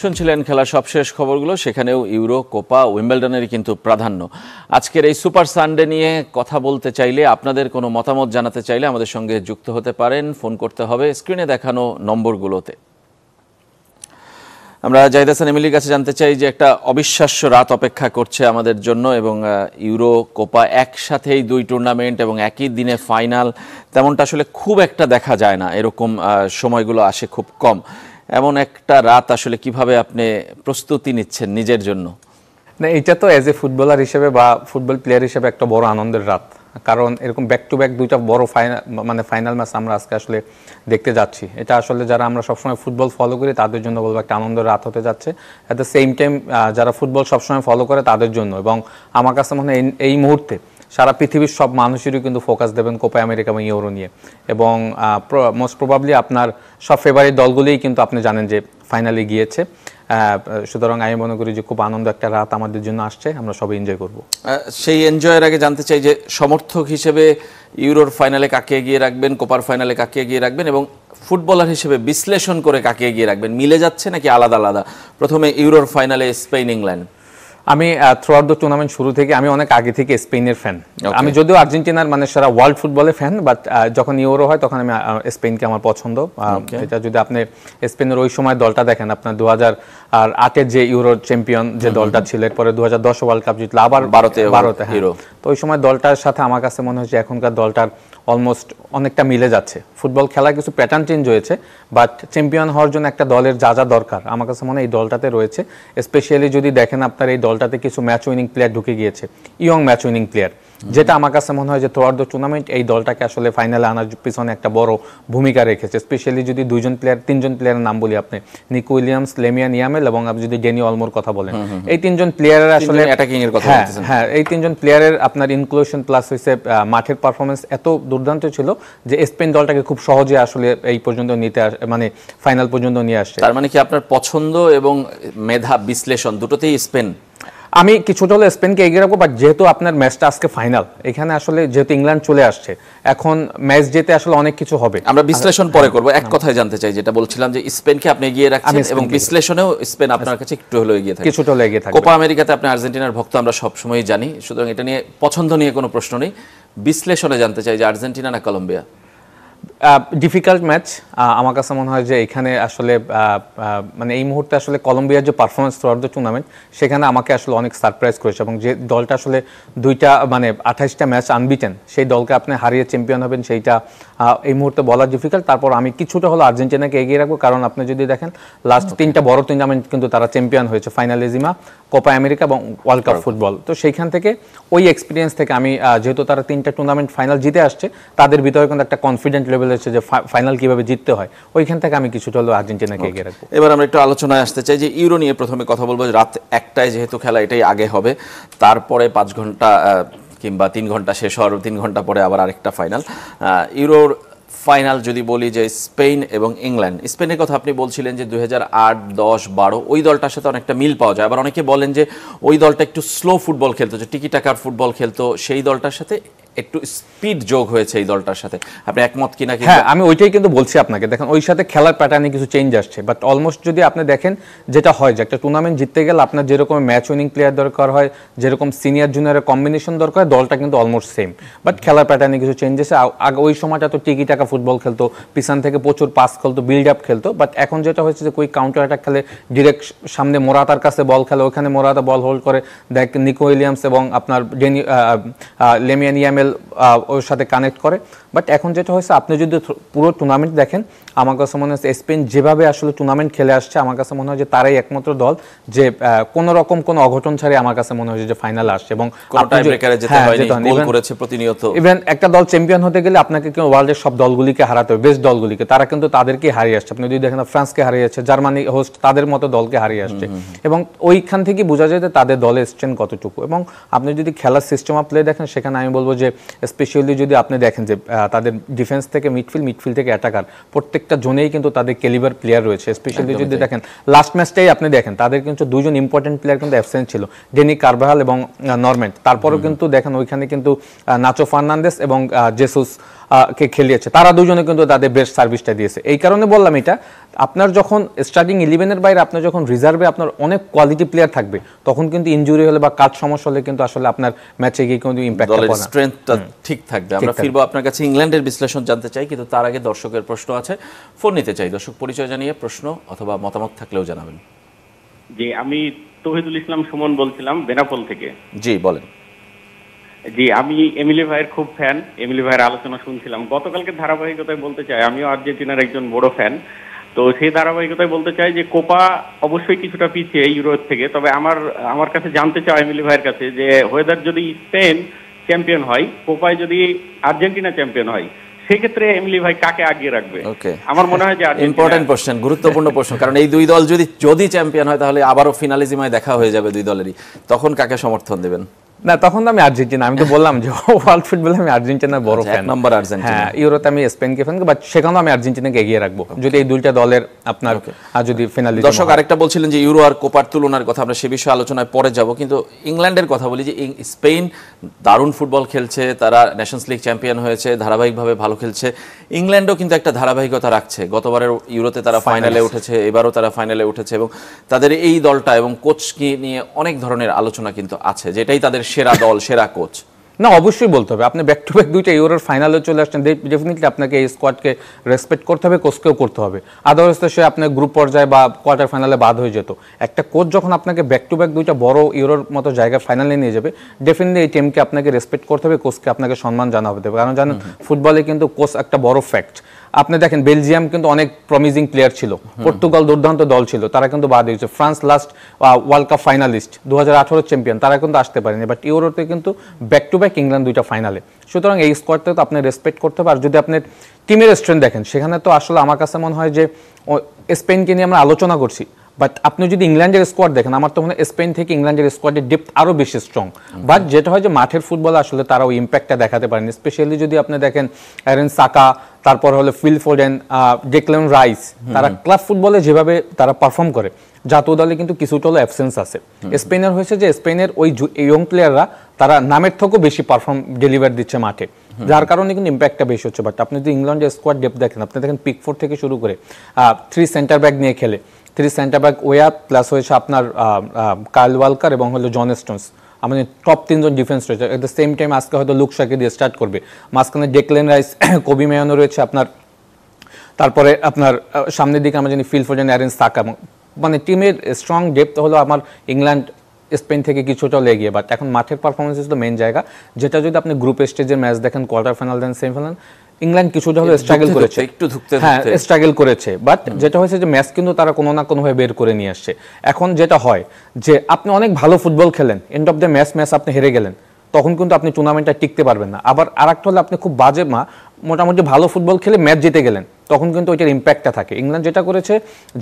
শুনছিলেন খেলার সবশেষ খবরগুলো, সেখানেও ইউরো, কোপা, উইম্বলডনেরই কিন্তু প্রাধান্য। আজকের এই সুপার সানডে নিয়ে কথা বলতে চাইলে, আপনাদের কোনো মতামত জানাতে চাইলে আমাদের সঙ্গে যুক্ত হতে পারেন। ফোন করতে হবে স্ক্রিনে দেখানো নম্বরগুলোতে। আমরা জাহিদ হাসান এমিলির কাছে জানতে চাই যে একটা অবিশ্বাস্য রাত অপেক্ষা করছে আমাদের জন্য, এবং ইউরো, কোপা একসাথেই দুই টুর্নামেন্ট এবং একই দিনে ফাইনাল, তেমনটা আসলে খুব একটা দেখা যায় না। এরকম সময়গুলো আসে খুব কম। এমন একটা রাত আসলে কিভাবে আপনি প্রস্তুতি নিচ্ছেন নিজের জন্য? না, এটা তো এজ এ ফুটবলার হিসেবে বা ফুটবল প্লেয়ার হিসেবে একটা বড় আনন্দের রাত, কারণ এরকম ব্যাক টু ব্যাক দুইটা বড় ফাইনাল ম্যাচ আমরা আজকে আসলে দেখতে যাচ্ছি। এটা আসলে যারা আমরা সবসময় ফুটবল ফলো করি তাদের জন্য বলবো একটা আনন্দের রাত হতে যাচ্ছে। অ্যাট দ্য সেম টাইম যারা ফুটবল সবসময় ফলো করে তাদের জন্য, এবং আমার কাছে মনে হয় এই মুহূর্তে সারা পৃথিবীর সব মানুষেরই কিন্তু ফোকাস দেবেন কোপা আমেরিকা এবং ইউরো নিয়ে। এবং মোস্ট প্রবাবলি আপনার সব ফেভারিট দলগুলিই কিন্তু আপনি জানেন যে ফাইনালে গিয়েছে। সুতরাং আমি মনে করি যে খুব আনন্দ একটা রাত আমাদের জন্য আসছে, আমরা সবাই এনজয় করব। সেই এনজয়ের আগে জানতে চাই যে সমর্থক হিসেবে ইউরোর ফাইনালে কাকে এগিয়ে রাখবেন, কোপার ফাইনালে কাকে এগিয়ে রাখবেন, এবং ফুটবলার হিসেবে বিশ্লেষণ করে কাকে এগিয়ে রাখবেন? মিলে যাচ্ছে নাকি আলাদা আলাদা? প্রথমে ইউরোর ফাইনালে স্পেন ইংল্যান্ড। আমি থ্রু আউট দ্য টুর্নামেন্ট শুরু থেকে আমি অনেক আগে থেকে স্পেনের ফ্যান। আমি যদিও আর্জেন্টিনার মানে সারা ওয়ার্ল্ড ফুটবলের ফ্যান, বাট যখন ইউরো হয় তখন আমি স্পেনকে আমার পছন্দ। এটা যদি আপনি স্পেনের ওই সময় দলটা দেখেন, আপনার 2008-এর যে ইউরো চ্যাম্পিয়ন যে দলটা ছিল, এরপরে 2010 ওয়ার্ল্ড কাপ জিতলো আবার ভারতে। তো ওই সময় দলটার সাথে আমার কাছে মনে হচ্ছে এখনকার দলটার অলমোস্ট অনেকটা মিলে যাচ্ছে। ফুটবল খেলায় কিছু প্যাটার্ন চেঞ্জ হয়েছে, বাট চ্যাম্পিয়ন হওয়ার জন্য একটা দলের যা যা দরকার আমার কাছে মনে হয় এই দলটাতে রয়েছে। স্পেশালি যদি দেখেন আপনার এই দলটাতে কিছু ম্যাচ উইনিং প্লেয়ার ঢুকে গিয়েছে, ইয়ং ম্যাচ উইনিং প্লেয়ার, যেটা আমার কাছে মনে হয় যে থ্রু আউট দ্য টুর্নামেন্ট এই দলটাকে আসলে ফাইনালে আনার পিছনে একটা বড় ভূমিকা রেখেছে। স্পেশালি যদি তিনজন প্লেয়ারের নাম বলি, আপনি নিকো উইলিয়ামস, লেমিয়ান ইয়ামেল, এবং আপনি যদি ড্যানি অলমোর কথা বলেন, এই তিনজন প্লেয়ারের আসলে হ্যাঁ এই তিনজন প্লেয়ারের আপনার ইনক্লুশন প্লাস হয়েছে মাঠের পারফরমেন্স এত দুর্দান্ত ছিল যে স্পেন দলটাকে খুব সহজে আসলে এই পর্যন্ত মানে ফাইনাল পর্যন্ত নিয়ে আসছে। তার মানে কি আপনার পছন্দ এবং মেধা বিশ্লেষণ দুটোতেই স্পেন? আমি কিছুটা হলে স্পেনকে এগিয়ে রাখবো, বাট যেহেতু আপনার ম্যাচটা আজকে ফাইনাল, এখানে আসলে যেহেতু ইংল্যান্ড চলে আসছে, এখন ম্যাচ যেতে আসলে অনেক কিছু হবে। আমরা বিশ্লেষণ পরে করব। এক কথায় জানতে চাই, যেটা বলছিলাম যে স্পেনকে আপনি এগিয়ে রাখছেন এবং বিশ্লেষণেও স্পেন আপনার কাছে একটু হলেও এগিয়ে থাকে, কিছুটা হলে এগিয়ে থাকে। কোপা আমেরিকাতে আপনি আর্জেন্টিনার ভক্ত, আমরা সবসময় জানি, সুতরাং এটা নিয়ে পছন্দ নিয়ে কোনো প্রশ্ন নেই। বিশ্লেষণে জানতে চাই যে আর্জেন্টিনা না কলম্বিয়া? Difficult match. আমার কাছে মনে হয় যে এখানে আসলে মানে এই মুহূর্তে আসলে কলম্বিয়ার যে performance through out the tournament, সেখানে আমাকে আসলে অনেক সারপ্রাইজ করেছে, এবং যে দলটা আসলে 28টা ম্যাচ আনবিটেন, সেই দলকে আপনি হারিয়ে চ্যাম্পিয়ন হবেন সেইটা এই মুহূর্তে বলা ডিফিকাল্ট। তারপর আমি কিছুটা হলো আর্জেন্টিনাকে এগিয়ে রাখবো, কারণ আপনি যদি দেখেন লাস্ট 3টা বড় টুর্নামেন্ট কিন্তু তারা চ্যাম্পিয়ন হয়েছে, ফাইনালিজিমা, কোপা আমেরিকা এবং ওয়ার্ল্ড কাপ ফুটবল। তো সেইখান থেকে ওই এক্সপিরিয়েন্স থেকে আমি যেহেতু তারা 3টা টুর্নামেন্ট ফাইনাল জিতে আসছে, তাদের ভিতরে কিন্তু একটা কনফিডেন্ট লেভেল হচ্ছে যে ফাইনাল কিভাবে জিততে হয়, ওইখান থেকে আমি কিছুটা হলো আর্জেন্টিনাকে এগিয়ে রাখবো। এবার আমরা একটু আলোচনায় আসতে চাই যে ইউরো নিয়ে প্রথমে কথা বলবো। রাত 1টায় যেহেতু খেলা, এটাই আগে হবে, তারপরে 5 ঘন্টা কিংবা 3 ঘন্টা শেষ হওয়ার 3 ঘন্টা পরে আবার আরেকটা ফাইনাল। ইউরোর ফাইনাল যদি বলি যে স্পেন এবং ইংল্যান্ড, স্পেনের কথা আপনি বলছিলেন যে 2008, 10, 12 ওই দলটার সাথে অনেকটা মিল পাওয়া যায়। আবার অনেকে বলেন যে ওই দলটা একটু স্লো ফুটবল খেলতো, যে টিকি টাকার ফুটবল খেলতো, সেই দলটার সাথে একটু স্পিড যোগ হয়েছে এই দলটার সাথে। আপনি একমত কিনা? হ্যাঁ, আমি ওইটাই কিন্তু বলছি আপনাকে। দেখেন ওই সাথে খেলার প্যাটার্নে কিছু চেঞ্জ আসছে, বাট অলমোস্ট যদি আপনি দেখেন যেটা হয় যে একটা টুর্নামেন্ট জিততে গেলে আপনার যেরকম ম্যাচ উইনিং প্লেয়ার দরকার হয়, যেরকম সিনিয়র জুনিয়রের কম্বিনেশন দরকার, দলটা কিন্তু অলমোস্ট সেম, বাট খেলার প্যাটার্নে কিছু চেঞ্জ এসে। আগে ওই সময়টা তো টিকি টাকা ফুটবল খেলতো, পিছন থেকে প্রচুর পাস খেলতো, বিল্ড আপ খেলতো, বাট এখন যেটা হয়েছে যে কুইক কাউন্টার অ্যাটাক খেলে, ডিরেক্ট সামনে মোরাতার কাছে বল খেলে, ওখানে মোরাতা বল হোল্ড করে, দেখ নিকো উইলিয়ামস এবং আপনার লেমিয়ান ইয়ামেল ওর সাথে কানেক্ট করে। বাট এখন যেটা হয়েছে, আপনি যদি পুরো টুর্নামেন্ট দেখেন, আমার কাছে মনে হচ্ছে স্পেন যেভাবে আসলে টুর্নামেন্ট খেলে আসছে, আমার কাছে মনে হয় যে তারাই একমাত্র দল যে কোনো রকম কোনো অঘটন ছাড়াই আমার কাছে মনে হয়েছে যে ফাইনালে আসছে। এবং ইভেন একটা দল চ্যাম্পিয়ন হতে গেলে আপনাকে কেউ ওয়ার্ল্ডের সব দলগুলিকে হারাতে হবে, বেস্ট দলগুলিকে, তারা কিন্তু তাদেরকে হারিয়ে আসছে। আপনি যদি দেখেন ফ্রান্সকে হারিয়ে যাচ্ছে, জার্মানি হোস্ট তাদের মতো দলকে হারিয়ে আসছে, এবং ওইখান থেকে বোঝা যায় যে তাদের দলের স্ট্রেংথ কতটুকু। এবং আপনি যদি খেলার সিস্টেম অফ প্লে দেখেন, সেখানে আমি বলবো যে স্পেশালি যদি আপনি দেখেন যে তাদের ডিফেন্স থেকে মিডফিল্ড থেকে অ্যাটাকার, প্রত্যেকটা জোনেই কিন্তু তাদের ক্যালিবার প্লেয়ার রয়েছে। স্পেশালি যদি দেখেন লাস্ট ম্যাচটাই আপনি দেখেন, তাদের কিন্তু 2জন ইম্পর্টেন্ট প্লেয়ার কিন্তু অ্যাবসেন্ট ছিল, ডেনি কারভাহাল এবং নরম্যান্ড। তারপরেও কিন্তু দেখেন ওইখানে কিন্তু নাচো ফার্নান্দেস এবং জেসুস কে খেলিয়েছে, তারা দুজনে কিন্তু তাদের বেস্ট সার্ভিসটা দিয়েছে। এই কারণে বললাম এটা, আপনার যখন স্টার্টিং 11-এর বাইরে আপনার যখন রিজার্ভে আপনার অনেক কোয়ালিটি প্লেয়ার থাকবে, তখন কিন্তু ইনজুরি হলে বা কাজ সমস্যা হলে কিন্তু আসলে আপনার ম্যাচে গিয়ে কিন্তু ইম্প্যাক্ট দলের স্ট্রেংথটা ঠিক থাকবে। আমরা ফিরবো আপনার কাছে, ইংল্যান্ডের বিশ্লেষণ জানতে চাই, কিন্তু তার আগে দর্শকের প্রশ্ন আছে, ফোন নিতে চাই। দর্শক পরিচয় জানিয়ে প্রশ্ন অথবা মতামত থাকলেও জানাবেন। জি, আমি তৌহিদুল ইসলাম সুমন বলছিলাম বেনাপোল থেকে। জি বলেন। জি, আমি এমিলি ভাইয়ের খুব ফ্যান, এমিলি ভাইয়ের আলোচনা শুনছিলাম। গতকালকে ধারাবাহিকতায় বলতে চাই, আমিও আর্জেন্টিনার একজন বড় ফ্যান। তো সেই ধারাবাহিকতায় বলতে চাই যে কোপা অবশ্যই কিছুটা পিছিয়ে ইউরোপ থেকে, তবে আমার কাছে জানতে চাই এমিলি ভাইয়ের কাছে যে ওয়েদার যদি স্পেন চ্যাম্পিয়ন হয়, কোপায় যদি আর্জেন্টিনা চ্যাম্পিয়ন হয়, সেক্ষেত্রে এমিলি ভাই কাকে আগিয়ে রাখবে? আমার মনে হয় যে ইম্পর্টেন্ট কোশ্চেন, গুরুত্বপূর্ণ প্রশ্ন, কারণ এই দুই দল যদি চ্যাম্পিয়ন হয় তাহলে আবারও ফিনালিজিমায় দেখা হয়ে যাবে দুই দলেরই, তখন কাকে সমর্থন দেবেন? না, তখন তো আমি আর্জেন্টিনা, আমি তো বললাম যে ওয়ার্ল্ড ফুটবলে আমি আর্জেন্টিনার বড় ফ্যান, নাম্বার আর্জেন্টিনা। হ্যাঁ, ইউরোতে আমি স্পেনকে ফ্যান, বাট সেখানেও আমি আর্জেন্টিনাকে এগিয়ে রাখবো যদি এই দুইটা দলের আপনার যদি ফিনালিজম। দর্শক আরেকটা বলছিলেন যে ইউরো আর কোপার তুলনার কথা, আমরা সে বিষয়ে আলোচনায় পরে যাব, কিন্তু ইংল্যান্ডের কথা বলি যে স্পেন দারুণ ফুটবল খেলছে, তারা নেশনস লিগ চ্যাম্পিয়ন হয়েছে, ধারাবাহিকভাবে ভালো খেলছে। ইংল্যান্ডও কিন্তু একটা ধারাবাহিকতা রাখছে, গতবারের ইউরোতে তারা ফাইনালে উঠেছে, এবারও তারা ফাইনালে উঠেছে, এবং তাদের এই দলটা এবং কোচকে নিয়ে অনেক ধরনের আলোচনা কিন্তু আছে, যেটাই তাদের সেরা দল, সেরা কোচ। না, অবশ্যই বলতে হবে, আপনি ব্যাক টু ব্যাক দুইটা ইউরোর ফাইনালে চলে আসছেন, ডেফিনেটলি আপনাকে এই স্কোয়াডকে রেসপেক্ট করতে হবে, কোচকেও করতে হবে। আদারওয়াইজ তো সে আপনার গ্রুপ পর্যায়ে বা কোয়ার্টার ফাইনালে বাদ হয়ে যেত। একটা কোচ যখন আপনাকে ব্যাক টু ব্যাক দুইটা বড় ইউরোর মতো জায়গায় ফাইনালে নিয়ে যাবে, ডেফিনেটলি এই টিমকে আপনাকে রেসপেক্ট করতে হবে, কোচকে আপনাকে সম্মান জানাতে হবে, কারণ জানেন ফুটবলে কিন্তু কোচ একটা বড় ফ্যাক্ট। আপনি দেখেন বেলজিয়াম কিন্তু অনেক প্রমিজিং প্লেয়ার ছিল, পর্তুগাল দুর্দান্ত দল ছিল, তারা কিন্তু বাদ হয়েছে। France last world cup finalist, 2018 champion, তারা কিন্তু আসতে পারেনি, বাট ইউরোতে কিন্তু ব্যাক টু ব্যাক ইংল্যান্ড দুইটা ফাইনালে। সুতরাং এই স্কোয়াডটা তো আপনি রেসপেক্ট করতে হবে। আর যদি আপনি টিমের স্ট্রেংথ দেখেন, সেখানে তো আসলে আমার কাছে মনে হয় যে স্পেনকে নিয়ে আমরা আলোচনা করছি, বাট আপনি যদি ইংল্যান্ডের স্কোয়াড দেখেন, আমার তো মনে হয় স্পেন থেকে ইংল্যান্ডের স্কোয়াডের ডেপথ আরও বেশি স্ট্রং। বাট যেটা হয় যে মাঠের ফুটবলে আসলে তারা ওই ইম্প্যাক্টটা দেখাতে পারেন, স্পেশালি যদি আপনি দেখেন অ্যারেন সাকা, তারপর হলো ফিল ফোডেন, ডেকল্যান রাইস, তারা ক্লাব ফুটবলে যেভাবে তারা পারফর্ম করে, জাতীয় দলে কিন্তু কিছুটা হলো অ্যাবসেন্স আছে। স্পেনের হয়েছে যে স্পেনের ওই ইয়ং প্লেয়াররা তারা নামের থেকেও বেশি পারফর্ম ডেলিভার দিচ্ছে মাঠে, যার কারণে কিন্তু ইম্প্যাক্টটা বেশি হচ্ছে। বাট আপনি যদি ইংল্যান্ডের স্কোয়াড ডেপথ দেখেন, আপনি দেখেন পিকফোর্ড থেকে শুরু করে 3 সেন্টার ব্যাক নিয়ে খেলে, 3 সেন্টার ব্যাক ওয়া প্লাস হয়েছে আপনার কার্ল ওয়ালকার এবং হলো জন স্টোনস, আমাদের টপ 3 জন ডিফেন্স রয়েছে। এট দ্য সেম টাইম আজকে হয়তো লুকশাকে দিয়ে স্টার্ট করবে, মাঝখানে ডেকল্যান রাইস, কোবি মেয়ানো রয়েছে আপনার, তারপরে আপনার সামনের দিকে আমরা জানি ফিল ফোডেন, অ্যারেন সাকা, মানে টিমের স্ট্রং ডেপথ হলো আমার ইংল্যান্ড স্পেন থেকে কিছুটা এগিয়ে। বাট এখন মাঠের পারফরমেন্স ইজ দ্য মেইন জায়গা, যেটা যদি আপনি গ্রুপ স্টেজের ম্যাচ দেখেন, কোয়ার্টার ফাইনাল দেন সেমিফাইনাল, ইংল্যান্ড কিছুটা হলো স্ট্রাগল করেছে, একটু ধুকতে স্ট্রাগল করেছে। বাট যেটা হয়েছে যে ম্যাচ কিন্তু তারা কোনো না কোনোভাবে বের করে নিয়ে আসছে। এখন যেটা হয় যে আপনি অনেক ভালো ফুটবল খেলেন, এন্ড অফ দ্য ম্যাচ আপনি হেরে গেলেন, তখন কিন্তু আপনি টুর্নামেন্টটা টিকতে পারবেন না। আবার আরেকটা হলে আপনি খুব বাজে মোটামুটি ভালো ফুটবল খেলে ম্যাচ জিতে গেলেন, তখন কিন্তু ওইটার ইম্প্যাক্টটা থাকে। ইংল্যান্ড যেটা করেছে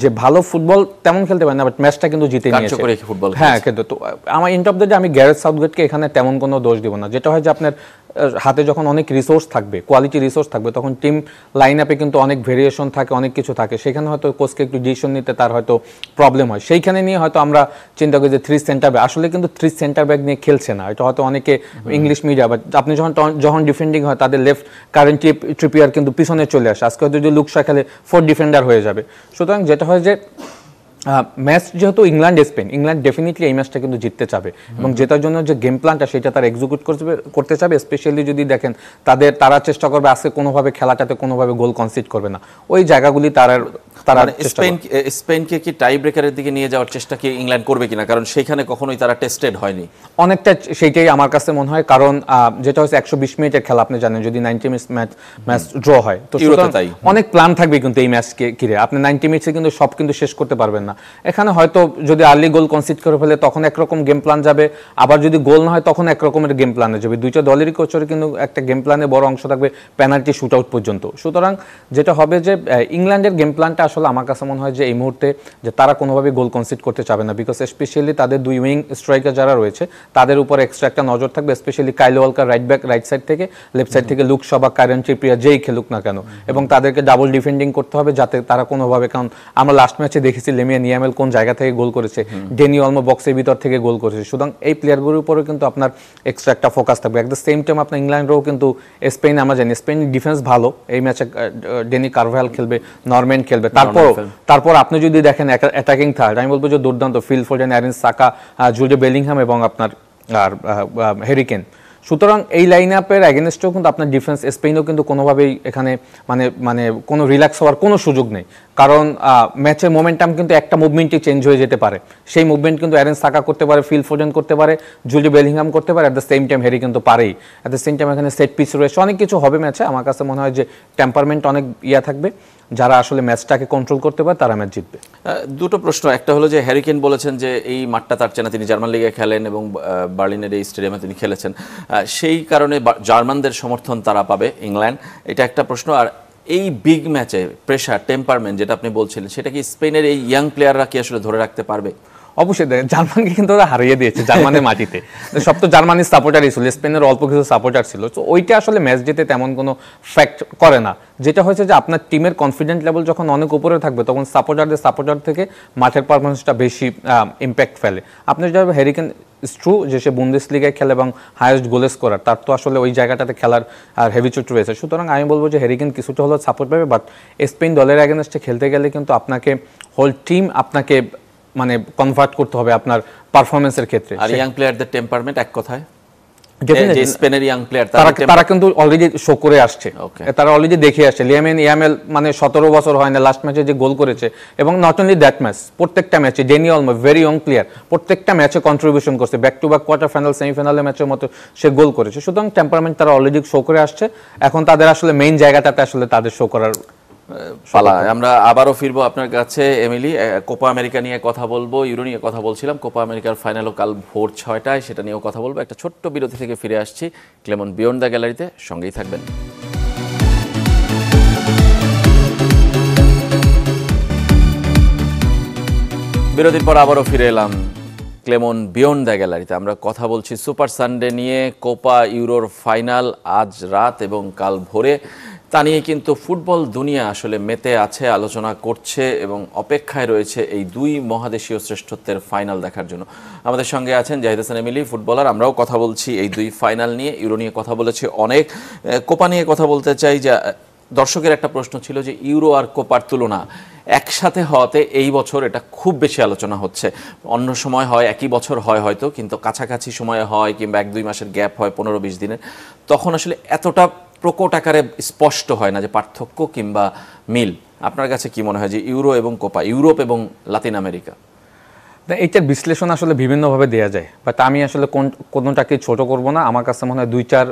যে ভালো ফুটবল তেমন খেলতে পারে না, বাট ম্যাচটা কিন্তু জিতে নিয়েছে। হ্যাঁ, কিন্তু আমার এন্ড অফ দ্য ডে আমি গ্যারেথ সাউথগেটকে এখানে তেমন কোনো দোষ দিব না। যেটা হয় যে আপনার হাতে যখন অনেক রিসোর্স থাকবে, কোয়ালিটি রিসোর্স থাকবে, তখন টিম লাইন আপে কিন্তু অনেক ভেরিয়েশন থাকে, অনেক কিছু থাকে, সেখানে হয়তো কোচকে একটু ডিসিশন নিতে তার হয়তো প্রবলেম হয়। সেইখানে নিয়ে হয়তো আমরা চিন্তা করি যে 3 সেন্টার ব্যাক, আসলে কিন্তু 3 সেন্টার ব্যাক নিয়ে খেলছে না, এটা হয়তো অনেকে ইংলিশ মিডিয়া, বাট আপনি যখন ডিফেন্ডিং হয় তাদের লেফট কারেন্ট ট্রিপিয়ার কিন্তু পিছনে চলে আসে, আজকে হয়তো যদি লুকশা খেলে 4 ডিফেন্ডার হয়ে যাবে। সুতরাং যেটা হয় যে ম্যাচ যেহেতু ইংল্যান্ড স্পেন, ইংল্যান্ড ডেফিনেটলি এই ম্যাচটা কিন্তু জিততে চাবে, এবং জেতার জন্য যে গেম প্ল্যানটা সেটা তারা এক্সিকিউট করতে চাবে। স্পেশালি যদি দেখেন তারা চেষ্টা করবে আজকে কোনোভাবে খেলাটাতে কোনোভাবে গোল কনসিড করবে না, ওই জায়গাগুলি তারা স্পেনকে কি টাই ব্রেকারের দিকে নিয়ে যাওয়ার চেষ্টা কি ইংল্যান্ড করবে কিনা, কারণ সেখানে কখনোই তারা টেস্টেড হয়নি অনেকটা, সেইটাই আমার কাছে মনে হয়। কারণ যেটা হচ্ছে 120 মিনিটের খেলা, আপনি জানেন যদি 90 মিনিট ম্যাচ ড্র হয় তো অনেক প্ল্যান থাকবে কিন্তু এই ম্যাচকে ঘিরে, আপনি 90 মিনিটসে কিন্তু সব কিন্তু শেষ করতে পারবেন না। এখানে হয়তো যদি আর্লি গোল কনসিড করে ফেলে তখন একরকম গেম প্ল্যান যাবে, আবার যদি গোল না হয় তখন একরকমের গেম প্ল্যানে যাবে। দুইটা দলেরই কোচের কিন্তু একটা গেম প্ল্যানে বড় অংশ থাকবে পেনাল্টি শুট আউট পর্যন্ত। সুতরাং যেটা হবে যে ইংল্যান্ডের গেম প্ল্যানটা আসলে আমার কাছে মনে হয় যে এই মুহূর্তে যে তারা কোনোভাবে গোল কনসিড করতে চাবে না, বিকজ স্পেশালি তাদের দুই উইং স্ট্রাইকার যারা রয়েছে তাদের উপর এক্সট্রা একটা নজর থাকবে, specially Kyle Walker right back right side থেকে, লেফট সাইড থেকে লুক শ বা কাইরন ট্রিপিয়ার যেই খেলুক না কেন, এবং তাদেরকে ডাবল ডিফেন্ডিং করতে হবে যাতে তারা কোনোভাবে, কারণ আমরা লাস্ট ম্যাচে দেখেছি লেমিয়া নিয়ামেল কোন জায়গা থেকে গোল করেছে, ডেনি অলমো বক্সের ভিতর থেকে গোল করেছে। সুতরাং এই প্লেয়ারগুলোর উপরেও কিন্তু আপনার এক্সট্রা একটা ফোকাস থাকবে। অ্যাট দ্য সেম টাইম আপনার ইংল্যান্ডেও কিন্তু স্পেন, আমরা জানি স্পেন ডিফেন্স ভালো, এই ম্যাচে ডেনি কারভাল খেলবে, নরম্যান খেলবে, তারপর আপনি যদি দেখেন অ্যাটাকিং থার্ড আমি বলবো যে দুর্দান্ত ফিল ফোডেন, অ্যারিন সাকা, জুলিও বেলিংহাম এবং আপনার আর হ্যারি কেন। সুতরাং এই লাইন আপের অ্যাগেনস্টেও কিন্তু আপনার ডিফেন্স স্পেনও কিন্তু কোনোভাবেই এখানে মানে কোনো রিল্যাক্স হওয়ার কোনো সুযোগ নেই, কারণ ম্যাচের মোমেন্টাম কিন্তু একটা মুভমেন্টই চেঞ্জ হয়ে যেতে পারে। সেই মুভমেন্ট কিন্তু অ্যারেন সাকা করতে পারে, ফিল ফোডেন করতে পারে, জুলিও বেলিংহাম করতে পারে, at the same time Harry কিন্তু পারেই। অ্যাট দ্য সেম টাইম এখানে সেট পিস রয়েছে, অনেক কিছু হবে ম্যাচে। আমার কাছে মনে হয় যে টেম্পারমেন্ট অনেক থাকবে, যারা আসলে ম্যাচটাকে কন্ট্রোল করতে পারে তারা ম্যাচ জিতবে। দুটো প্রশ্ন, একটা হলো যে হ্যারি কেন বলেছেন যে এই মাঠটা তার চেনা, তিনি জার্মান লিগে খেলেন এবং বার্লিনের এই স্টেডিয়ামে তিনি খেলেছেন, সেই কারণে জার্মানদের সমর্থন তারা পাবে ইংল্যান্ড, এটা একটা প্রশ্ন। আর এই বিগ ম্যাচে প্রেশার, টেম্পারমেন্ট যেটা আপনি বলছিলেন, সেটা কি স্পেনের এই ইয়াং প্লেয়াররা কি আসলে ধরে রাখতে পারবে? অবশ্যই জার্মানকে কিন্তু ওরা হারিয়ে দিয়েছে জার্মানের মাটিতে, সব তো জার্মানির সাপোর্টারই ছিল, স্পেনের অল্প কিছু সাপোর্টার ছিল, তো ওইটা আসলে ম্যাচ জিতে তেমন কোনো ফ্যাক্ট করে না। যেটা হয়েছে যে আপনার টিমের কনফিডেন্ট লেভেল যখন অনেক উপরে থাকবে তখন সাপোর্টার থেকে মাঠের পারফরমেন্সটা বেশি ইম্প্যাক্ট ফেলে। আপনি যেভাবে হ্যারি কেন ট্রু যে সে বুন্দেসলিগায় খেলে এবং হাইয়েস্ট গোল স্কোরার, তার তো আসলে ওই জায়গাটাতে খেলার আর হেভিচুট রয়েছে। সুতরাং আমি বলবো যে হ্যারি কেন কিছুটা হলেও সাপোর্ট পাবে, বাট স্পেন দলের অ্যাগেনস্টে খেলতে গেলে কিন্তু আপনাকে হোল টিম আপনাকে মানে কনভার্ট করতে হবে আপনার পারফরমেন্সের ক্ষেত্রে। আর ইয়াং প্লেয়ারদের টেম্পারমেন্ট এক কথায় যে স্পেনের ইয়াং প্লেয়ার তারা কিন্তু অলরেডি শো করে আসছে, তারা অলরেডি দেখে আসছে। ইয়ামেল মানে 17 বছর হয় না, লাস্ট ম্যাচে যে গোল করেছে, এবং নট অনলি দ্যাট ম্যাচ, প্রত্যেকটা ম্যাচে Denny Olmo very young player, প্রত্যেকটা ম্যাচে কন্ট্রিবিউশন করছে, back to back quarter final সেমিফাইনালের ম্যাচের মতো সে গোল করেছে। সুতরাং টেম্পারমেন্ট তারা অলরেডি শো করে আসছে, এখন তাদের আসলে মেইন জায়গাটাতে আসলে তাদের শো করার পালা। আমরা আবারও ফিরবো আপনার কাছে এমিলি, কোপা আমেরিকা নিয়ে কথা বলবো, ইউরো নিয়ে কথা বলছিলাম, কোপা আমেরিকার ফাইনালও কাল ভোর 6টায়, সেটা নিয়েও কথা বলবো। একটা ছোট্ট বিরতি থেকে ফিরে আসছি ক্লেমন বিয়ন্ড দ্য গ্যালারিতে, সঙ্গেই থাকবেন। বিরতির পর আবারও ফিরে এলাম ক্লেমন বিয়ন্ড দ্য গ্যালারিতে। আমরা কথা বলছি সুপার সানডে নিয়ে, কোপা ইউরোর ফাইনাল আজ রাত এবং কাল ভোরে, তা নিয়ে কিন্তু ফুটবল দুনিয়া আসলে মেতে আছে, আলোচনা করছে এবং অপেক্ষায় রয়েছে এই দুই মহাদেশীয় শ্রেষ্ঠত্বের ফাইনাল দেখার জন্য। আমাদের সঙ্গে আছেন জাহিদ হাসান এমিলি, ফুটবলার। আমরাও কথা বলছি এই দুই ফাইনাল নিয়ে, ইউরো নিয়ে কথা বলেছি অনেক, কোপা নিয়ে কথা বলতে চাই। যে দর্শকের একটা প্রশ্ন ছিল যে ইউরো আর কোপার তুলনা একসাথে হওয়াতে এই বছর এটা খুব বেশি আলোচনা হচ্ছে। অন্য সময় হয়, একই বছর হয় হয়তো, কিন্তু কাছাকাছি সময়ে হয় কিংবা 1-2 মাসের গ্যাপ হয়, 15-20 দিনের, তখন আসলে এতটা প্রকট আকারে স্পষ্ট হয় না যে পার্থক্য কিংবা মিল। আপনার কাছে কি মনে হয় যে ইউরো এবং কোপা, ইউরোপ এবং লাতিন আমেরিকা? এইটার বিশ্লেষণ আসলে বিভিন্নভাবে দেওয়া যায়, বাট আমি আসলে কোনোটাকে ছোট করব না। আমার কাছে মনে হয় 2-4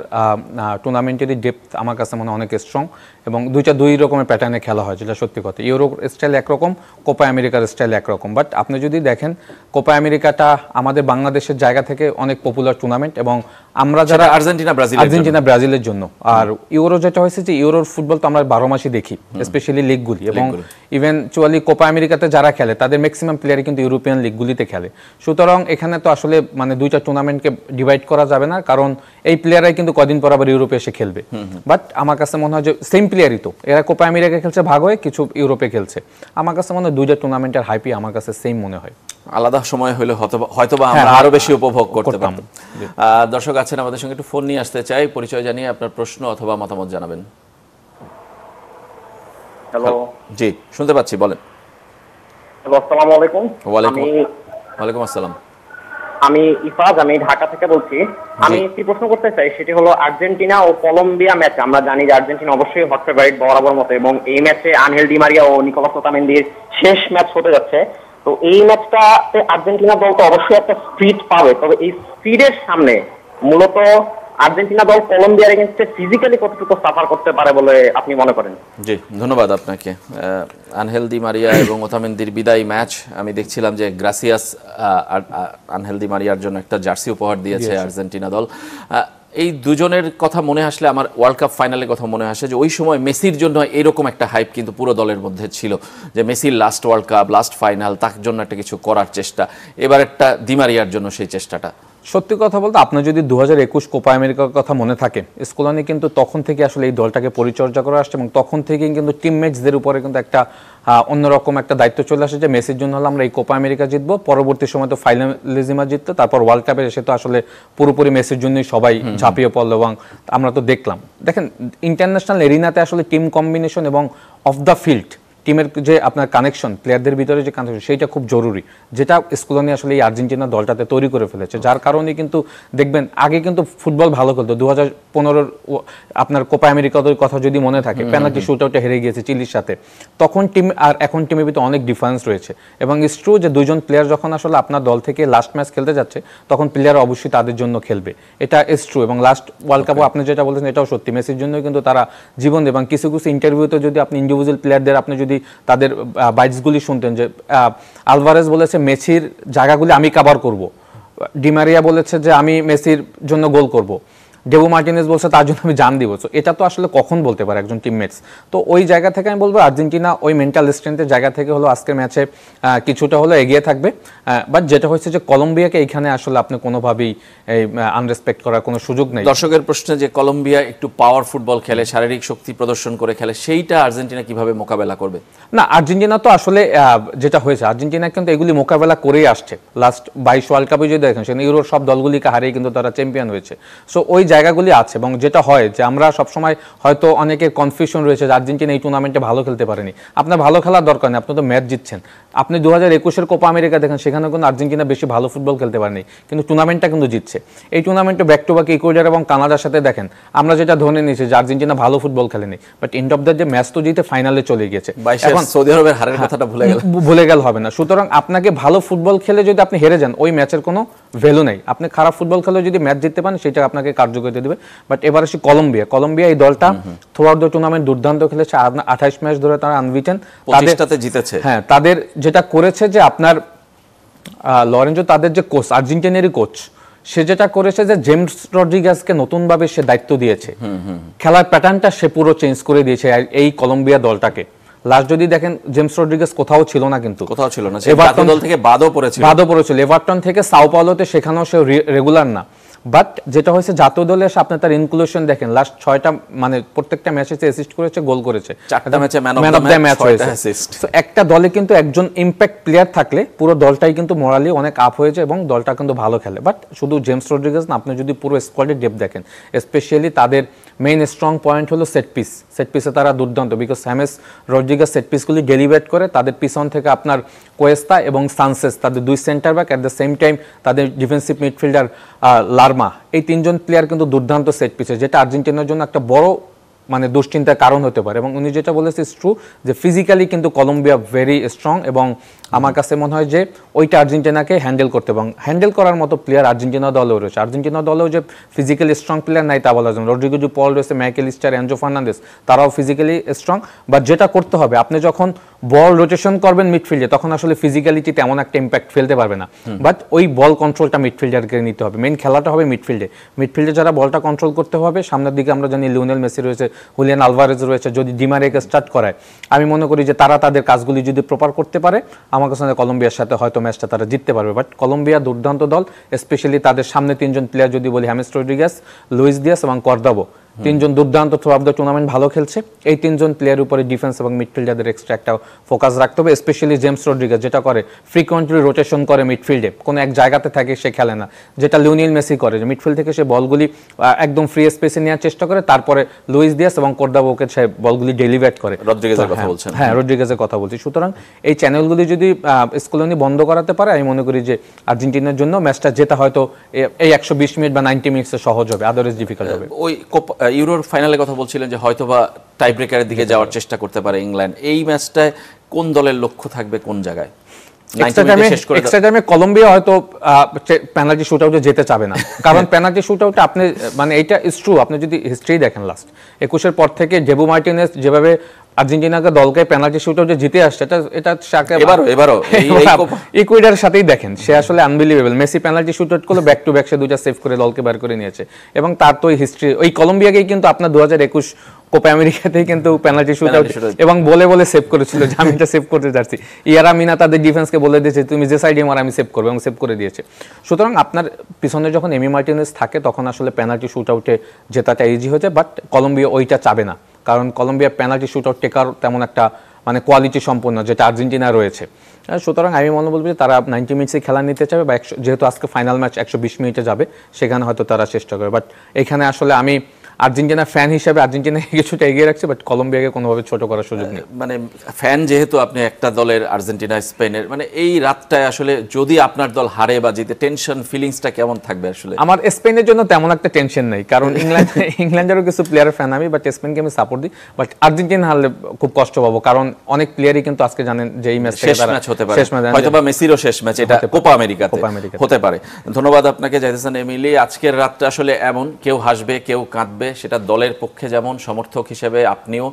টুর্নামেন্টেরই ডেপথ আমার কাছে মনে হয় অনেক স্ট্রং, এবং দুই রকমের প্যাটার্নে খেলা হয়, যেটা সত্যি কথা। ইউরো স্টাইল একরকম, কোপা আমেরিকার স্টাইল একরকম, বাট আপনি যদি দেখেন কোপা আমেরিকাটা আমাদের বাংলাদেশের জায়গা থেকে অনেক পপুলার টুর্নামেন্ট, এবং আমরা যারা আর্জেন্টিনা ব্রাজিলের জন্য। আর ইউরো যেটা হয়েছে যে ইউরোর ফুটবল তো আমরা 12 মাসই দেখি, স্পেশালি লিগগুলি, এবং ইভেনচুয়ালি কোপা আমেরিকাতে যারা খেলে তাদের ম্যাক্সিমাম প্লেয়ারই কিন্তু ইউরোপিয়ান লিগগুলিতে খেলে। সুতরাং এখানে তো আসলে মানে দুইটা টুর্নামেন্টকে ডিভাইড করা যাবে না, কারণ এই প্লেয়াররাই কিন্তু কদিন পর আবার ইউরোপে এসে খেলবে। বাট আমার কাছে মনে হয় যে সেম প্লেয়ারই তো, এরা কোপা আমেরিকা খেলছে ভাগ হয়ে, কিছু ইউরোপে খেলছে। আমার কাছে মনে হয় দুইটা টুর্নামেন্টের হাইপই আমার কাছে সেম মনে হয়। আলাদা সময় হলে হয়তোবা আমরা আরো বেশি উপভোগ করতে পারতাম। দর্শক আছেন আমাদের সঙ্গে, একটু ফোন নিয়ে আসতে চাই, পরিচয় জানিয়ে আপনার প্রশ্ন অথবা মতামত জানাবেন। হ্যালো, জি শুনতে পাচ্ছি, বলেন। হ্যালো, আসসালামু আলাইকুম। ওয়ালাইকুম আসসালাম। আমি ইফাজ, আমি ঢাকা থেকে বলছি। আমি একটি প্রশ্ন করতে চাই, সেটি হলো আর্জেন্টিনা ও কলম্বিয়া ম্যাচ। আমরা জানি যে আর্জেন্টিনা অবশ্যই হট ফেভারিট বরাবর মতো, এবং এই ম্যাচে আনহেল ডি মারিয়া ও নিকোলাস ওতামেন্দির শেষ ম্যাচ হতে যাচ্ছে। তো এই ম্যাচটাতে আর্জেন্টিনা দল তো অবশ্যই একটা স্পিড পাবে, তবে এই স্পিডের সামনে মূলত আর্জেন্টিনা দল কলম্বিয়ার এগেইনস্টে ফিজিক্যালি কতটুকু সাফার করতে পারে বলে আপনি মনে করেন? জি ধন্যবাদ আপনাকে। আনহেল ডি মারিয়া এবং ওতামেন্দির বিদায়ী ম্যাচ, আমি দেখছিলাম যে গ্রাসিয়াস আনহেল ডি মারিয়ার জন্য একটা জার্সি উপহার দিয়েছে আর্জেন্টিনা দল। এই দুজনের কথা মনে আসলে আমার ওয়ার্ল্ড কাপ ফাইনালের কথা মনে আসে যে ওই সময় মেসির জন্য এরকম একটা হাইপ কিন্তু পুরো দলের মধ্যে ছিল যে মেসির last world cup, last final, তার জন্য একটা কিছু করার চেষ্টা, এবার একটা ডিমারিয়ার জন্য সেই চেষ্টাটা। সত্যি কথা বলতে আপনার যদি 2021 কোপা আমেরিকার কথা মনে থাকে, স্কোলানি কিন্তু তখন থেকে আসলে এই দলটাকে পরিচর্যা করে আসছে এবং তখন থেকেই কিন্তু টিমমেটসদের উপরে কিন্তু একটা অন্যরকম একটা দায়িত্ব চলে আসে যে মেসির জন্য হলে আমরা এই কোপা আমেরিকা জিতবো, পরবর্তী সময় তো ফাইনালিজিমা জিততো, তারপর ওয়ার্ল্ড কাপে এসে তো আসলে পুরোপুরি মেসির জন্যই সবাই ঝাঁপিয়ে পড়লো এবং আমরা তো দেখলাম। দেখেন ইন্টারন্যাশনাল এরিনাতে আসলে টিম কম্বিনেশন এবং অফ দ্য ফিল্ড টিমের যে আপনার কানেকশন, প্লেয়ারদের ভিতরে যে কানেকশন, সেইটা খুব জরুরি, যেটা স্কোলানি আসলে এই আর্জেন্টিনা দলটাতে তৈরি করে ফেলেছে। যার কারণে কিন্তু দেখবেন আগে কিন্তু ফুটবল ভালো খেলতো। 2015 আপনার কোপা আমেরিকার কথা যদি মনে থাকে, পেনাল্টি শুটআউটে হেরে গিয়েছে চিলির সাথে, তখন টিম আর এখন টিমের ভিতরে অনেক ডিফারেন্স রয়েছে। এবং ইটস ট্রু যে দুজন প্লেয়ার যখন আসলে আপনার দল থেকে লাস্ট ম্যাচ খেলতে যাচ্ছে, তখন প্লেয়ার অবশ্যই তাদের জন্য খেলবে, এটা ইটস ট্রু। এবং লাস্ট ওয়ার্ল্ড কাপও আপনি যেটা বলছেন এটাও সত্যি, মেসির জন্য কিন্তু তারা জীবন দেয়। এবং কিছু কিছু ইন্টারভিউতে যদি আপনি ইন্ডিভিজুয়াল প্লেয়ারদের আপনি যদি তাদের বাইটসগুলি শুনতেন, যে আলভারেজ বলেছে মেসির জায়গাগুলি আমি কভার করব, ডিমারিয়া বলেছে যে আমি মেসির জন্য গোল করব, ডেবো মার্টিনেজ বলছে তার জন্য আমি জান দিব। তো এটা তো আসলে কখন বলতে পারে একজন টিমমেটস? তো ওই জায়গা থেকে আমি বলবো আর্জেন্টিনা ওই মেন্টাল স্ট্রেংথের জায়গা থেকে হলো আজকের ম্যাচে কিছুটা হলো এগিয়ে থাকবে। বাট যেটা হচ্ছে যে কলম্বিয়াকে এইখানে আসলে আপনি কোনোভাবেই আনরেসপেক্ট করার কোনো সুযোগ নেই। দর্শকের প্রশ্নে যে কলম্বিয়া একটু পাওয়ার ফুটবল খেলে, শারীরিক শক্তি প্রদর্শন করে খেলে, সেইটা আর্জেন্টিনা কিভাবে মোকাবেলা করবে? না, আর্জেন্টিনা তো আসলে যেটা হয়েছে, আর্জেন্টিনা কিন্তু এগুলি মোকাবেলা করেই আসছে। লাস্ট 22 ওয়ার্ল্ড কাপে যদি দেখেন, সেখানে ইউরোর সব দলগুলিকে হারিয়ে কিন্তু তারা চ্যাম্পিয়ন হয়েছে। সো ওই জায়গাগুলি আছে। এবং যেটা হয় যে আমরা সবসময় হয়তো অনেকের কনফিউশন রয়েছে যে আর্জেন্টিনা এই টুর্নামেন্টে ভালো খেলতে পারেনি। আপনার ভালো খেলার দরকার নেই, আপনি তো ম্যাচ জিতছেন। আপনি 2021 কোপা আমেরিকা দেখেন, সেখানে কিন্তু আর্জেন্টিনা বেশি ভালো ফুটবল খেলতে পারেনি, কিন্তু টুর্নামেন্টটা কিন্তু জিতছে। এই টুর্নামেন্টে ব্যাক টু ব্যাক ইকুয়েডর এবং কানাডার সাথে দেখেন, আমরা যেটা ধরে নিয়েছি যে আর্জেন্টিনা ভালো ফুটবল খেলেনি, বাট এন্ড অফ দ্য যে ম্যাচ তো জিতে ফাইনালে চলে গিয়েছে। এখন সৌদি আরবের হারের কথাটা ভুলে গেল হবে না। সুতরাং আপনাকে ভালো ফুটবল খেলে যদি আপনি হেরে যান, ওই ম্যাচের কোনো ভ্যালু নেই। আপনি খারাপ ফুটবল খেলে যদি ম্যাচ জিততে পারেন, সেটা আপনাকে কার্যকরিতা দেবে। বাট এবার আসি কলম্বিয়া এই দলটা থ্রু আউট দ্য টুর্নামেন্ট দুর্দান্ত খেলেছে। 28 ম্যাচ ধরে তারা আনবিটেন, তাদেরটাতে জিতেছে। হ্যাঁ, তাদের যেটা করেছে যে আপনার লরেঞ্জো, তাদের যে কোচ, আর্জেন্টিনারই কোচ, সে যেটা করেছে যে জেমস রড্রিগেজকে নতুনভাবে সে দায়িত্ব দিয়েছে, খেলার প্যাটার্নটা সে পুরো চেঞ্জ করে দিয়েছে এই কলম্বিয়া দলটাকে। লাস্ট যদি দেখেন, জেমস রড্রিগেজ কোথাও ছিল না, কিন্তু কোথাও ছিল না, এভারটন দল থেকে বাদও পড়েছিল। এভারটন থেকে সাও পাওলোতে, সেখানেও সে রেগুলার না। বাট যেটা হয়েছে জাতীয় দলে এসে আপনি তার ইনক্লুশন দেখেন, লাস্ট 6টা মানে প্রত্যেকটা ম্যাচে অ্যাসিস্ট করেছে, গোল করেছে, 4টা ম্যাচে ম্যান অফ দ্য ম্যাচ হয়েছে। তো একটা দলে কিন্তু একজন ইম্প্যাক্ট প্লেয়ার থাকলে পুরো দলটাই কিন্তু মোরালি অনেক আপ হয়েছে এবং দলটা কিন্তু ভালো খেলে। বাট শুধু জেমস রড্রিগেজ না, আপনি যদি পুরো স্কোয়াডের ডেপথ দেখেন, স্পেশালি তাদের মেইন স্ট্রং পয়েন্ট হলো সেট পিসে তারা দুর্দান্ত, বিকজ হ্যামেস রড্রিগেজ সেট পিসগুলি ডেলিভার করে। তাদের পিছন থেকে আপনার কোয়েস্তা এবং সানসেস, তাদের দুই centre back, at the same time তাদের ডিফেন্সিভ মিডফিল্ডার লার্মা, এই তিনজন প্লেয়ার কিন্তু দুর্দান্ত সেট পিসে, যেটা আর্জেন্টিনার জন্য একটা বড় মানে দুশ্চিন্তার কারণ হতে পারে। এবং উনি যেটা বলেছে ইটস ট্রু যে ফিজিক্যালি কিন্তু কলম্বিয়া ভেরি স্ট্রং, এবং আমার কাছে মনে হয় যে ওইটা আর্জেন্টিনাকে হ্যান্ডেল করতে, এবং হ্যান্ডেল করার মতো প্লেয়ার আর্জেন্টিনা দলেও রয়েছে। আর্জেন্টিনা দলেও যে ফিজিক্যালি স্ট্রং প্লেয়ার নাই তা বলা যায় না। রড্রিগো পল রয়েছে, ম্যাকেলিস্টার, এনজো ফার্নান্দেস, তারাও ফিজিক্যালি স্ট্রং। বাট যেটা করতে হবে, আপনি যখন বল রোটেশন করবেন মিডফিল্ডে, তখন আসলে ফিজিক্যালিটি তেমন একটা ইম্প্যাক্ট ফেলতে পারবে না। বাট ওই বল কন্ট্রোলটা মিডফিল্ডারকে নিতে হবে। মেইন খেলাটা হবে মিডফিল্ডে যারা বলটা কন্ট্রোল করতে হবে। সামনের দিকে আমরা জানি লিওনেল মেসি রয়েছে, হুলিয়ান আলভারেজ রয়েছে। যদি ডিমারিয়াকে স্টার্ট করায়, আমি মনে করি যে তারা তাদের কাজগুলি যদি প্রপার করতে পারে, আমার কাছে কলম্বিয়ার সাথে হয়তো ম্যাচটা তারা জিততে পারবে। বাট কলম্বিয়া দুর্দান্ত দল, স্পেশালি তাদের সামনে তিনজন প্লেয়ার যদি বলি, হ্যামেস রড্রিগেজ, লুইস দিয়াস এবং কর্দাবো, তিনজন দুর্দান্ত থ্রু আউট দ্য টুর্নামেন্ট ভালো খেলছে। এই তিনজন প্লেয়ার উপরে ডিফেন্স এবং মিডফিল্ডারদের এক্সট্রা একটা ফোকাস রাখতে হবে। স্পেশালি জেমস রড্রিগেজ যেটা করে, ফ্রিকোয়েন্টলি রোটেশন করে মিডফিল্ডে, কোনো এক জায়গাতে থাকে সে খেলে না, যেটা লিওনেল মেসি করে, যে মিডফিল্ড থেকে সে বলগুলি একদম ফ্রি স্পেসে নেওয়ার চেষ্টা করে, তারপরে লুইস দিয়াস এবং কর্দাবোকে সে বলগুলি ডেলিভার করে। রড্রিগেজের কথা বলছেন? হ্যাঁ, রড্রিগেজের কথা বলছি। সুতরাং এই চ্যানেলগুলি যদি স্কোলানি বন্ধ করাতে পারে, আমি মনে করি যে আর্জেন্টিনার জন্য ম্যাচটা জেতা হয়তো এই 120 মিনিট বা 90 মিনিটসে সহজ হবে, আদারওয়াইজ ডিফিকাল্ট হবে। ওই ইউরোর ফাইনালে কথা বলছিলেন যে হয়তোবা টাই ব্রেকারের দিকে যাওয়ার চেষ্টা করতে পারে ইংল্যান্ড। এই ম্যাচটায় কোন দলের লক্ষ্য থাকবে, কোন জায়গায়? এক্সট্রা টাইমে কলম্বিয়া হয়তো পেনাল্টি শুটআউটে যেতে চাবে না, কারণ পেনাল্টি শুটআউটে আপনি মানে এইটা ইজ ট্রু, আপনি যদি হিস্ট্রি দেখেন লাস্ট 21-এর পর থেকে ডেবো মার্টিনেজ যেভাবে আর্জেন্টিনাকে দলকে পেনাল্টি শুটআউটে জিতে আসছে, এটা এবারও ইকুয়েডারের সাথেই দেখেন, সে আসলে আনবিলিভেবল। মেসি পেনাল্টি শুটআউট করলো, ব্যাক টু ব্যাক সে দুইটা সেভ করে দলকে বার করে নিয়েছে। এবং তার তো হিস্ট্রি, ওই কলম্বিয়াকেই কিন্তু আপনার 2021 কোপা আমেরিকাতেই কিন্তু পেনাল্টি শুটআউট এবং বলে সেভ করেছিল যে আমি এটা সেভ করতে যাচ্ছি। ইয়ারা মিনা তাদের ডিফেন্সকে বলে দিয়েছে তুমি যে সাইডে মার আমি সেভ করবো, এবং সেভ করে দিয়েছে। সুতরাং আপনার পিছনে যখন এমি মার্টিনেজ থাকে তখন আসলে পেনাল্টি শুটআউটে জেতাটা ইজি হয়েছে, বাট কলম্বিয়া ওইটা চাবে না, কারণ কলম্বিয়া পেনাল্টি শুটআউট টেকার তেমন একটা মানে কোয়ালিটি সম্পন্ন যেটা আর্জেন্টিনা রয়েছে। সুতরাং আমি মনে বলবো যে তারা 90 মিনিটসে খেলা নিতে চাবে, বা যেহেতু আজকে ফাইনাল ম্যাচ 120 মিনিটে যাবে, সেখানে হয়তো তারা চেষ্টা করবে। বাট এখানে আসলে আমি আর্জেন্টিনা ফ্যান হিসেবে আর্জেন্টিনাকে কিছুটা এগিয়ে রাখছে, বাট কলম্বিয়াকে কোনোভাবে ছোট করার সুযোগ নেই। মানে ফ্যান যেহেতু আপনি একটা দলের, আর্জেন্টিনা স্পেনের, মানে এই রাতটায় আসলে যদি আপনার দল হারে বা জিতে টেনশন ফিলিংসটা কেমন থাকবে? আসলে আমার স্পেনের জন্য তেমন একটা টেনশন নেই, কারণ ইংল্যান্ডেরও কিছু প্লেয়ারের ফ্যান আমি, বাট স্পেনকে আমি সাপোর্ট দিই। বাট আর্জেন্টিনা হারলে খুব কষ্ট পাবো, কারণ অনেক প্লেয়ারই কিন্তু আজকে জানেন যে এই ম্যাচটা শেষ ম্যাচ হতে পারে, হয়তোবা মেসিরও শেষ ম্যাচ, এটা কোপা আমেরিকাতে হতে পারে। ধন্যবাদ আপনাকে জাহিদ হাসান এমিলি। আজকের রাতটা আসলে এমন, কেউ হাসবে কেউ কাঁদবে, সেটা দলের পক্ষে যেমন, সমর্থক হিসেবে আপনিও,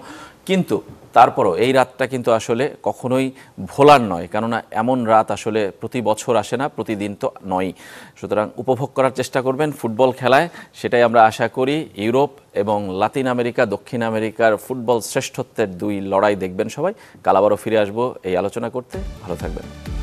কিন্তু তারপরও এই রাতটা কিন্তু আসলে কখনোই ভোলার নয়, কেননা এমন রাত আসলে প্রতি বছর আসে না, প্রতিদিন তো নয়। সুতরাং উপভোগ করার চেষ্টা করবেন ফুটবল খেলায়, সেটাই আমরা আশা করি। ইউরোপ এবং লাতিন আমেরিকা, দক্ষিণ আমেরিকার ফুটবল শ্রেষ্ঠত্বের দুই লড়াই দেখবেন সবাই। কাল আবারও ফিরে আসবো এই আলোচনা করতে। ভালো থাকবেন।